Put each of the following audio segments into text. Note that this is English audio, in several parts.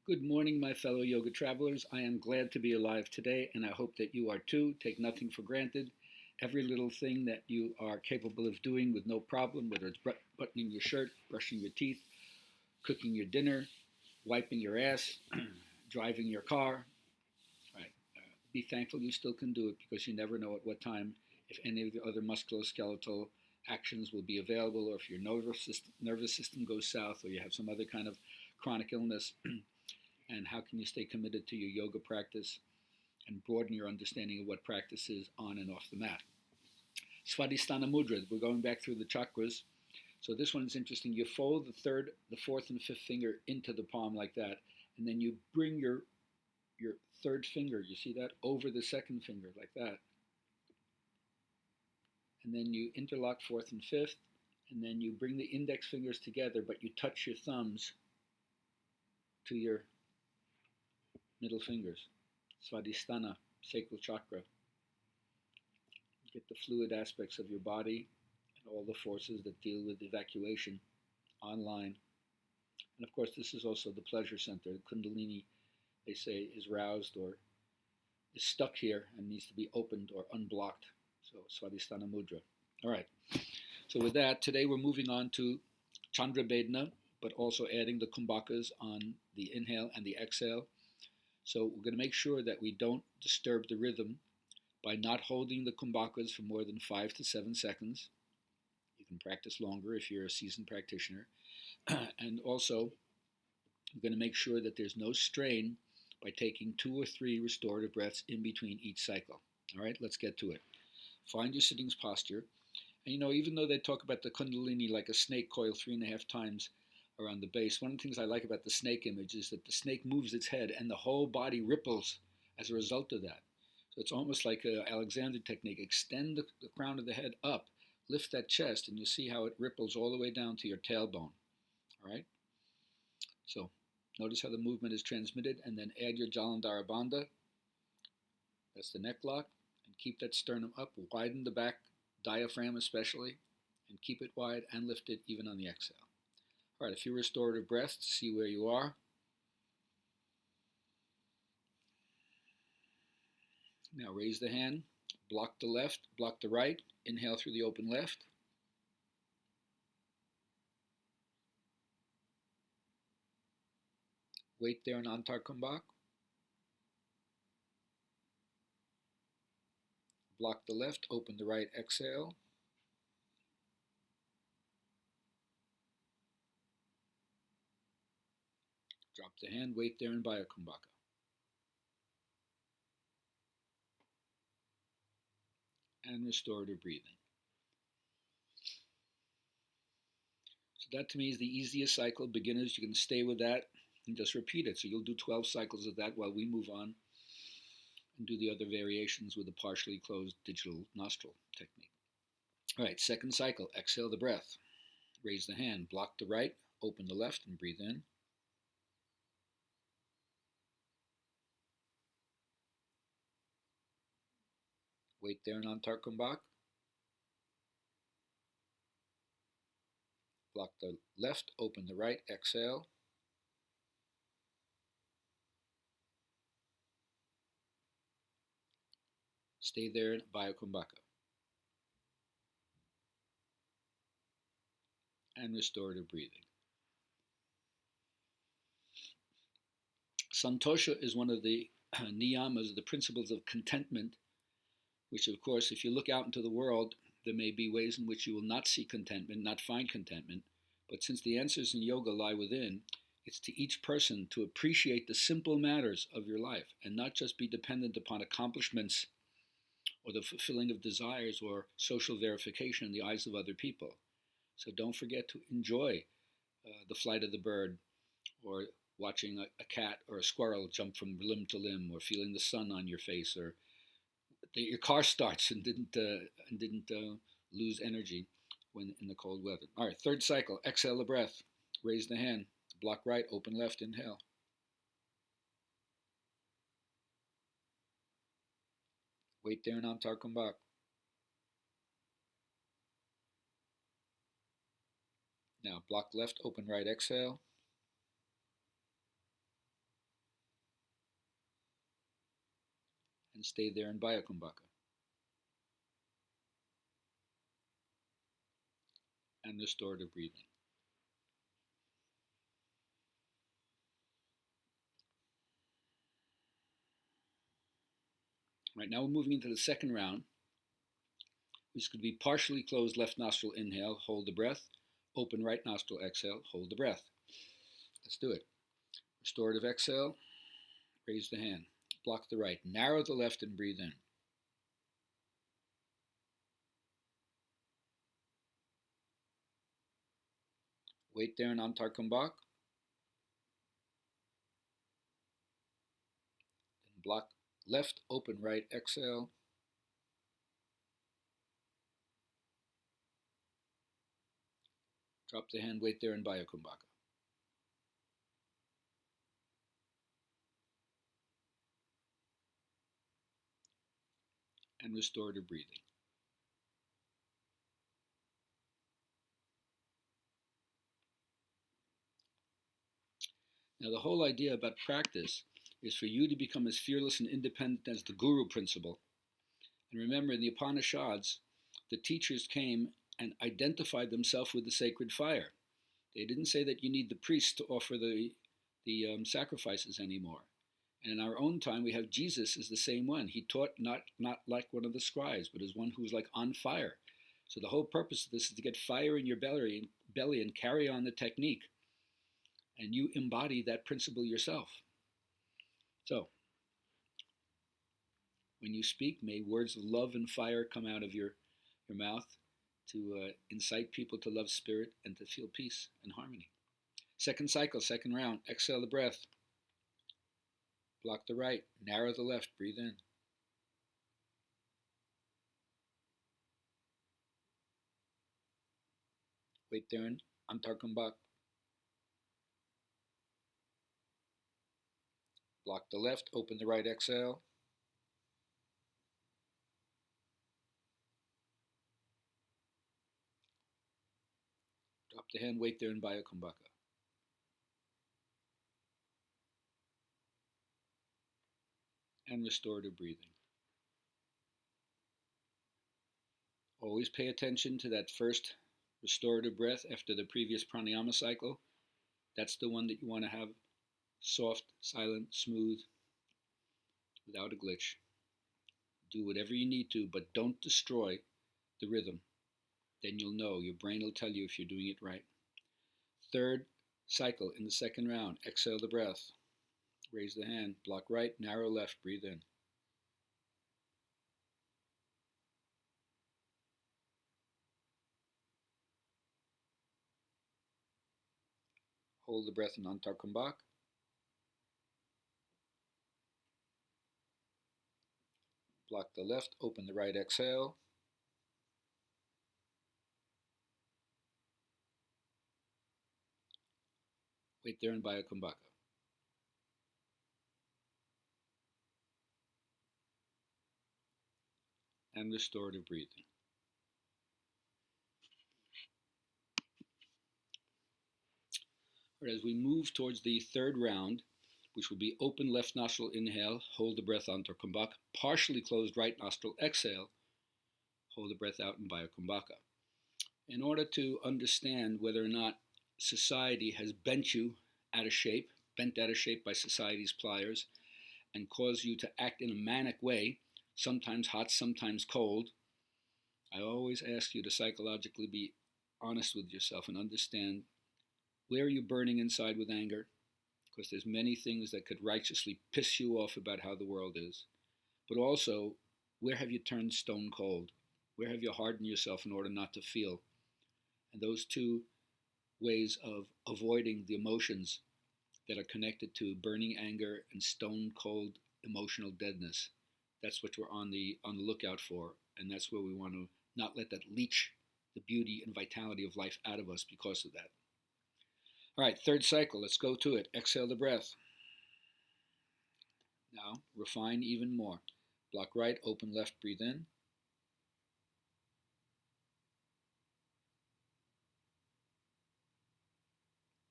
Good morning, my fellow yoga travelers. I am glad to be alive today, and I hope that you are too. Take nothing for granted. Every little thing that you are capable of doing with no problem, whether it's buttoning your shirt, brushing your teeth, cooking your dinner, wiping your ass, driving your car, right? Be thankful you still can do it because you never know at what time if any of the other musculoskeletal actions will be available, or if your nervous system goes south, or you have some other kind of chronic illness. And how can you stay committed to your yoga practice and broaden your understanding of what practice is on and off the mat. Svadhisthana Mudra, we're going back through the chakras. So this one is interesting. You fold the third, the fourth, and fifth finger into the palm like that, and then you bring your third finger, you see that, over the second finger like that. And then you interlock fourth and fifth, and then you bring the index fingers together, but you touch your thumbs to your middle fingers. Svadhisthana, Sacral Chakra. Get the fluid aspects of your body and all the forces that deal with evacuation online. And of course, this is also the pleasure center. The Kundalini, they say, is roused or is stuck here and needs to be opened or unblocked. So, Svadhisthana Mudra. All right. So, with that, today we're moving on to Chandra Bhedana, but also adding the Kumbhakas on the inhale and the exhale. So, we're going to make sure that we don't disturb the rhythm by not holding the Kumbhakas for more than 5 to 7 seconds. You can practice longer if you're a seasoned practitioner. And also, we're going to make sure that there's no strain by taking 2 or 3 restorative breaths in between each cycle. All right, let's get to it. Find your sitting posture. And even though they talk about the Kundalini like a snake coil 3.5 times around the base, one of the things I like about the snake image is that the snake moves its head and the whole body ripples as a result of that. So it's almost like an Alexander technique. Extend the crown of the head up, lift that chest, and you'll see how it ripples all the way down to your tailbone. All right? So notice how the movement is transmitted, and then add your Jalandhara Bandha. That's the necklock. And keep that sternum up. Widen the back diaphragm especially, and keep it wide and lift it even on the exhale. All right, a few restorative breaths to see where you are. Now raise the hand, block the left, block the right, inhale through the open left. Wait there in Antar Kumbhaka. Block the left, open the right, exhale. Drop the hand, wait there in Bhaya Kumbhaka. And restorative breathing. So that to me is the easiest cycle. Beginners, you can stay with that and just repeat it. So you'll do 12 cycles of that while we move on and do the other variations with the partially closed digital nostril technique. All right, second cycle, exhale the breath. Raise the hand, block the right, open the left, and breathe in. Wait there in Antar Kumbhaka. Block the left, open the right, exhale. Stay there in Bhaya Kumbhaka. And restorative breathing. Santosha is one of the niyamas, the principles of contentment, which of course, if you look out into the world, there may be ways in which you will not see contentment, not find contentment. But since the answers in yoga lie within, it's to each person to appreciate the simple matters of your life and not just be dependent upon accomplishments or the fulfilling of desires or social verification in the eyes of other people. So don't forget to enjoy the flight of the bird, or watching a cat or a squirrel jump from limb to limb, or feeling the sun on your face, or your car starts and didn't lose energy when in the cold weather. All right, third cycle. Exhale the breath. Raise the hand. Block right. Open left. Inhale. Wait there in Antar Kumbhaka. Now block left. Open right. Exhale. and stay there in Bhaya Kumbhaka. And restorative breathing. Right, now we're moving into the second round, which could be partially closed left nostril inhale, hold the breath, open right nostril exhale, hold the breath. Let's do it. Restorative exhale, raise the hand, block the right, narrow the left and breathe in. Wait there in Antar Kumbhaka. Then block left, open right, exhale. Drop the hand, wait there in Bhaya Kumbhaka. And restorative breathing. Now the whole idea about practice is for you to become as fearless and independent as the guru principle. And remember, in the Upanishads, the teachers came and identified themselves with the sacred fire. They didn't say that you need the priest to offer the sacrifices anymore. And in our own time, we have Jesus as the same one. He taught not like one of the scribes, but as one who was like on fire. So the whole purpose of this is to get fire in your belly and carry on the technique. And you embody that principle yourself. So, when you speak, may words of love and fire come out of your mouth to incite people to love spirit and to feel peace and harmony. Second cycle, second round. Exhale the breath. Block the right. Narrow the left. Breathe in. Wait there in Antar Kumbhaka. Block the left. Open the right. Exhale. Drop the hand. Wait there in Bhaya Kumbhaka. And restorative breathing. Always pay attention to that first restorative breath after the previous pranayama cycle. That's the one that you want to have soft, silent, smooth, without a glitch. Do whatever you need to, but don't destroy the rhythm. Then you'll know. Your brain will tell you if you're doing it right. Third cycle in the second round. Exhale the breath. Raise the hand. Block right, narrow left. Breathe in. Hold the breath in Antar Kumbhaka. Block the left, open the right, exhale. Wait there in Bhaya Kumbhaka. And restorative breathing. Right, as we move towards the third round, which will be open left nostril inhale, hold the breath Antar Kumbhaka, partially closed right nostril exhale, hold the breath out in Bhaya Kumbhaka. In order to understand whether or not society has bent you out of shape, bent out of shape by society's pliers, and caused you to act in a manic way, sometimes hot, sometimes cold, I always ask you to psychologically be honest with yourself and understand where are you burning inside with anger, because there's many things that could righteously piss you off about how the world is, but also where have you turned stone cold? Where have you hardened yourself in order not to feel? And those two ways of avoiding the emotions that are connected to burning anger and stone cold emotional deadness, that's what we're on the lookout for, and that's where we want to not let that leach the beauty and vitality of life out of us because of that. All right, third cycle, let's go to it. Exhale the breath. Now, refine even more. Block right, open left, breathe in.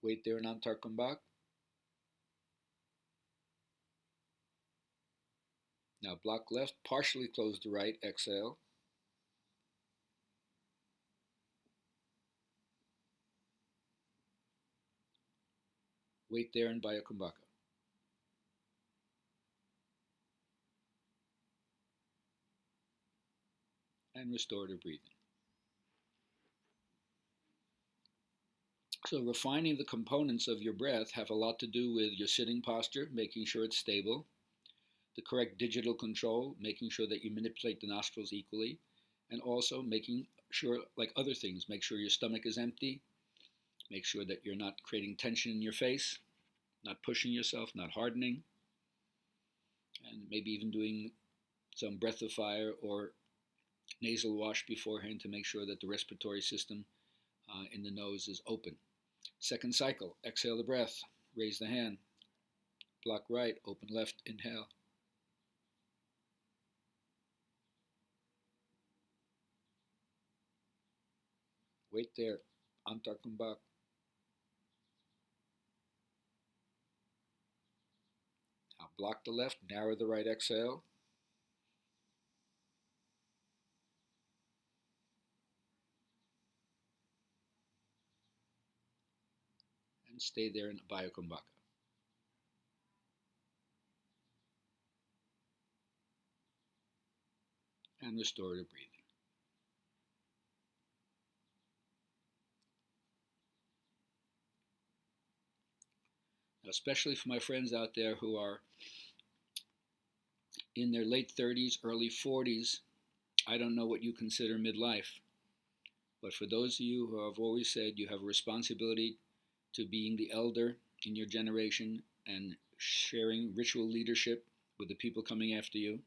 Wait there in Antar Kumbhaka. Now block left, partially close the right, exhale. Wait there in Bhaya Kumbhaka. And restorative breathing. So refining the components of your breath have a lot to do with your sitting posture, making sure it's stable, the correct digital control, making sure that you manipulate the nostrils equally, and also making sure, like other things, make sure your stomach is empty, make sure that you're not creating tension in your face, not pushing yourself, not hardening, and maybe even doing some breath of fire or nasal wash beforehand to make sure that the respiratory system in the nose is open. Second cycle, exhale the breath, raise the hand, block right, open left, inhale. Wait there, Antar Kumbhaka. Now block the left, narrow the right, exhale. And stay there in Bhaya Kumbhaka. And restorative breathing. Now, especially for my friends out there who are in their late 30s, early 40s, I don't know what you consider midlife. But for those of you who have always said you have a responsibility to being the elder in your generation and sharing ritual leadership with the people coming after you,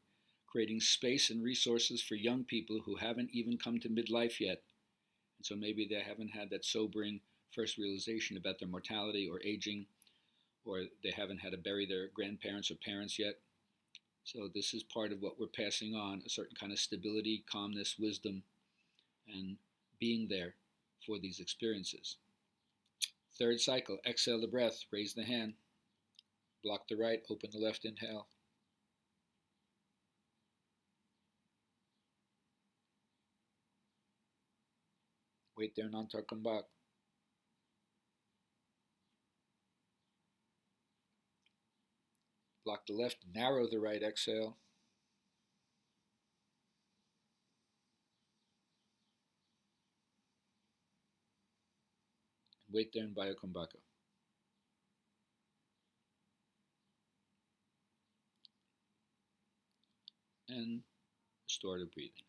creating space and resources for young people who haven't even come to midlife yet. And so maybe they haven't had that sobering first realization about their mortality or aging, or they haven't had to bury their grandparents or parents yet. So this is part of what we're passing on, a certain kind of stability, calmness, wisdom, and being there for these experiences. Third cycle, exhale the breath, raise the hand, block the right, open the left, inhale. Wait there in Antar Kumbhaka. Block the left, narrow the right, exhale. And wait there in Bhaya Kumbhaka. And restorative breathing.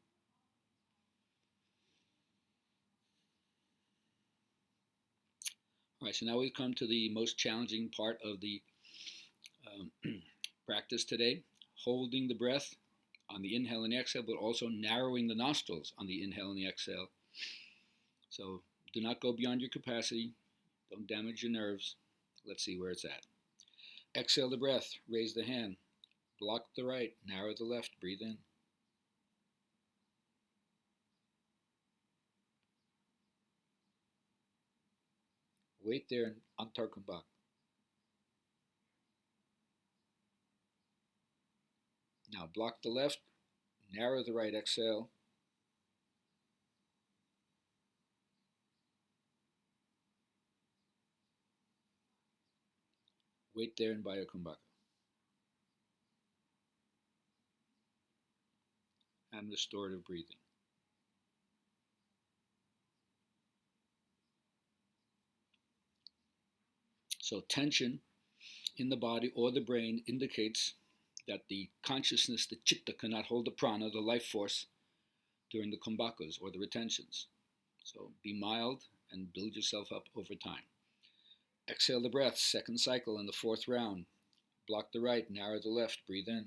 All right, so now we've come to the most challenging part of the practice today, holding the breath on the inhale and the exhale, but also narrowing the nostrils on the inhale and the exhale. So do not go beyond your capacity. Don't damage your nerves. Let's see where it's at. Exhale the breath, raise the hand, block the right, narrow the left, breathe in. Wait there in Antar Kumbhaka. Now block the left, narrow the right, exhale. Wait there in Bhaya Kumbhaka. And restorative breathing. So tension in the body or the brain indicates that the consciousness, the chitta, cannot hold the prana, the life force, during the kumbhakas or the retentions. So be mild and build yourself up over time. Exhale the breath, second cycle in the fourth round. Block the right, narrow the left, breathe in.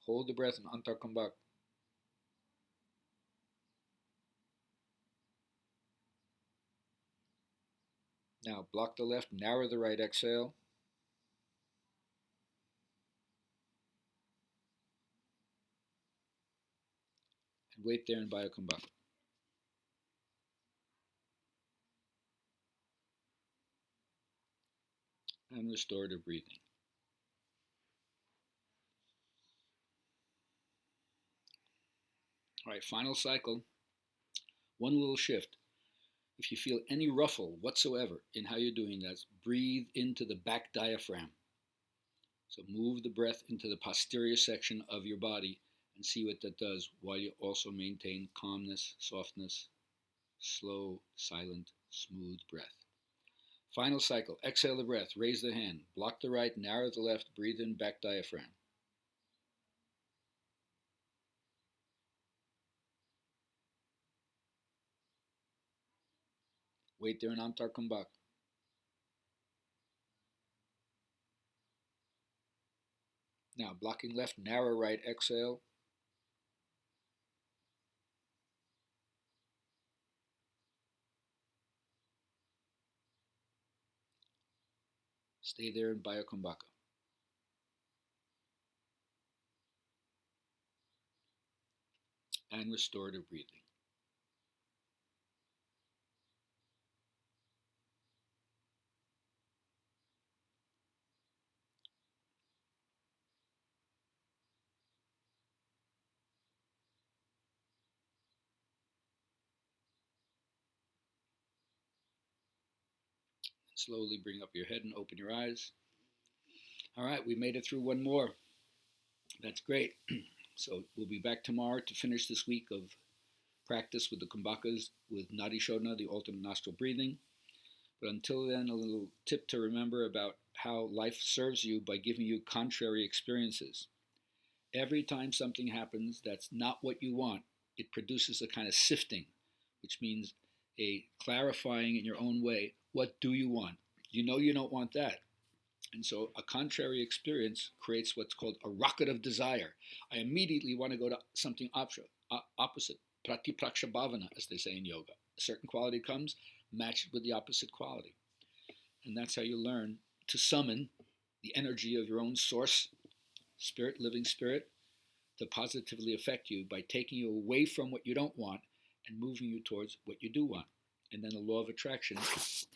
Hold the breath in Antar Kumbhaka. Now block the left, narrow the right, exhale. And wait there in Bhaya Kumbhaka. and restorative breathing. All right, final cycle. One little shift. If you feel any ruffle whatsoever in how you're doing that, breathe into the back diaphragm. So move the breath into the posterior section of your body and see what that does while you also maintain calmness, softness, slow, silent, smooth breath. Final cycle. Exhale the breath. Raise the hand. Block the right. Narrow the left. Breathe in back diaphragm. Wait there in Antar Kumbhaka. Now, blocking left. Narrow right. Exhale. Stay there in Bhaya Kumbhaka. And restorative breathing. Slowly bring up your head and open your eyes. All right, we made it through one more. That's great. So we'll be back tomorrow to finish this week of practice with the Kumbhakas with Nadi Shodhana, the alternate nostril breathing. But until then, a little tip to remember about how life serves you by giving you contrary experiences. Every time something happens that's not what you want, it produces a kind of sifting, which means a clarifying in your own way. What do you want? You know you don't want that. And so a contrary experience creates what's called a rocket of desire. I immediately want to go to something opposite, pratipraksha bhavana, as they say in yoga. A certain quality comes, match it with the opposite quality. And that's how you learn to summon the energy of your own source, spirit, living spirit, to positively affect you by taking you away from what you don't want and moving you towards what you do want. And then the law of attraction,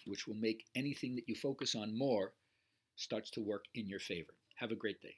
which will make anything that you focus on more, starts to work in your favor. Have a great day.